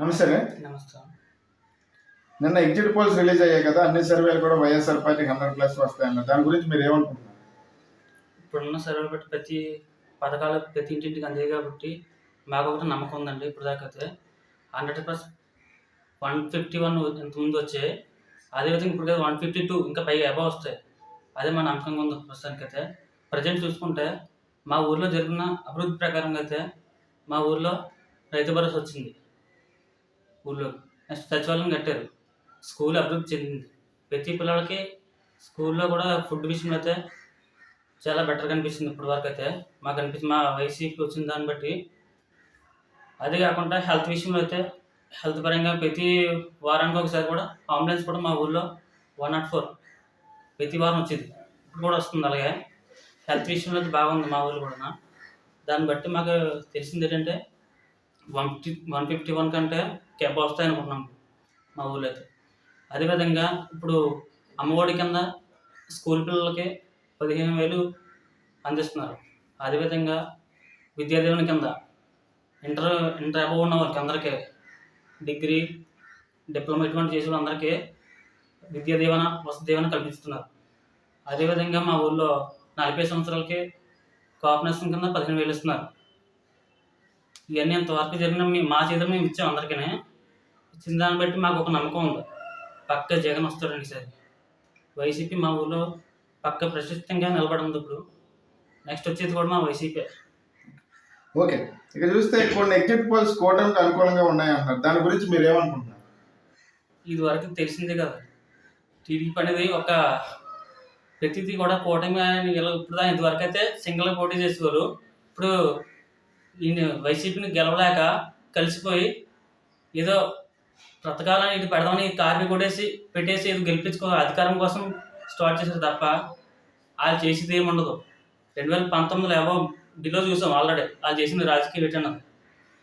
నమస్తే. నమస్తే. నిన్న ఎగ్జిట్ పోల్స్ రిలీజ్ అయ్యాయి కదా, అన్ని సర్వేలు కూడా వైఎస్ఆర్ పార్టీకి 100+ వస్తాయన్నారు. దాని గురించి మీరు ఏమనుకుంటున్నారు? ఇప్పుడున్న సర్వేలు బట్టి ప్రతి పథకాలు ప్రతి ఇంటింటికి అందాయి కాబట్టి మాకు ఒకటి నమ్మకం ఉందండి. ఇప్పుడు దాకా అయితే 100+ 151 ఇంతకుముందు వచ్చాయి. అదేవిధంగా ఇప్పుడు 152 ఇంకా పైగా అబవ్ వస్తాయి. అదే మా నమ్మకంగా ఉంది ప్రస్తుతానికైతే. ప్రజెంట్ చూసుకుంటే మా ఊర్లో జరిగిన అభివృద్ధి ప్రకారంగా అయితే మా ఊర్లో రైతు భరోసా వచ్చింది. ఊర్లో నెక్స్ట్ సచివాలయం కట్టారు. స్కూల్ అభివృద్ధి చెందింది. ప్రతి పిల్లలకి స్కూల్లో కూడా ఫుడ్ విషయంలో అయితే చాలా బెటర్గా అనిపిస్తుంది. ఇప్పుడు వరకు అయితే మాకు అనిపించింది, మా వైసీపీ వచ్చిన దాన్ని బట్టి. అదే కాకుండా హెల్త్ విషయంలో అయితే హెల్త్ పరంగా ప్రతి వారానికి ఒకసారి కూడా అంబులెన్స్ కూడా మా ఊళ్ళో 104 ప్రతి వారం వచ్చేది. ఇప్పుడు కూడా వస్తుంది. అలాగే హెల్త్ విషయంలో అయితే బాగుంది మా ఊళ్ళో కూడా. దాన్ని బట్టి మాకు తెలిసింది ఏంటంటే 151 కంటే క్యాబ్ వస్తాయి అనుకుంటున్నాం మా ఊళ్ళో అయితే. అదేవిధంగా ఇప్పుడు అమ్మఒడి కింద స్కూల్ పిల్లలకి 15,000 అందిస్తున్నారు. అదేవిధంగా విద్యాదీవెన కింద ఇంటర్ అబవ్ ఉన్న వాళ్ళకి అందరికీ, డిగ్రీ డిప్లొమా ఇటువంటి చేసిన అందరికీ విద్యాదీవెన వసతి దీవెన కల్పిస్తున్నారు. అదేవిధంగా మా ఊళ్ళో 40 సంవత్సరాలకి కాపునేషన్ కింద 15,000 ఇస్తున్నారు. ఇవన్నీ ఇంతవరకు జరిగిన మా చేతులు మేము ఇచ్చాం అందరికీ. ఇచ్చిన దాన్ని బట్టి మాకు ఒక నమ్మకం ఉంది, పక్క జగన్ వస్తాడండి ఈసారి. వైసీపీ మా ఊళ్ళో పక్క ప్రశస్తంగా నిలబడింది. ఇప్పుడు నెక్స్ట్ వచ్చేది కూడా మా వైసీపీ. ఓకే, ఇక చూస్తే కొన్ని ఎగ్జిట్ పోల్స్ కూటమికి అనుకూలంగా ఉన్నాయంటున్నారు. దాని గురించి మీరు ఏమనుకుంటున్నారు? ఇది వరకు తెలిసిందే కదా, టీడీపీ అనేది ఒక ప్రతిదీ కూడా కూటమి ఇప్పుడు ఇదివరకు అయితే సింగిల్గా పోటీ చేసేవారు. ఇప్పుడు ఈయన వైసీపీని గెలవలేక కలిసిపోయి ఏదో బ్రతకాలని ఇది పెడదామని కార్ని కొట్టేసి పెట్టేసి ఏదో గెలిపించుకో అధికారం కోసం స్టార్ట్ చేశారు తప్ప వాళ్ళు చేసేది ఏమి ఉండదు. 2019లో ఏవో బిలో చూసాం ఆల్రెడీ వాళ్ళు చేసిన రాజకీయ విధానం.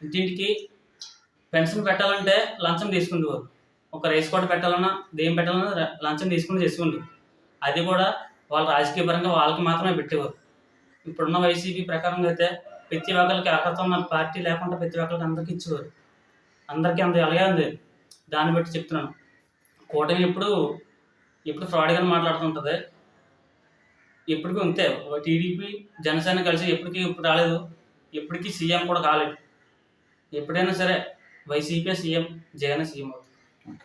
ఇంటింటికి పెన్షన్ పెట్టాలంటే లంచం తీసుకునేవారు. ఒక రైస్ కోట పెట్టాలన్నా దేం పెట్టాలన్నా లంచం తీసుకుని చేసుకుంటారు. అది కూడా వాళ్ళ రాజకీయ పరంగా వాళ్ళకి మాత్రమే పెట్టేవారు. ఇప్పుడున్న వైసీపీ ప్రకారంగా అయితే ప్రతి ఒక్కరికి అర్హత ఉన్న పార్టీ లేకుండా ప్రతి ఒక్కరికి అందరికీ ఇచ్చేవారు. అందరికీ అంత అలాగే ఉంది. దాన్ని బట్టి చెప్తున్నాను, కూటమి ఎప్పుడు ఫ్రాడ్గా మాట్లాడుతుంటుంది. ఎప్పటికీ అంతే. టీడీపీ జనసేన కలిసి ఇప్పుడు రాలేదు, ఎప్పటికీ సీఎం కూడా కాలేదు. ఎప్పుడైనా సరే వైసీపీ సీఎం, జగన్ సీఎం అవుతుంది.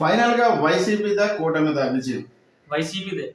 ఫైనల్గా వైసీపీదా కూటమిదా విజయం? వైసీపీదే.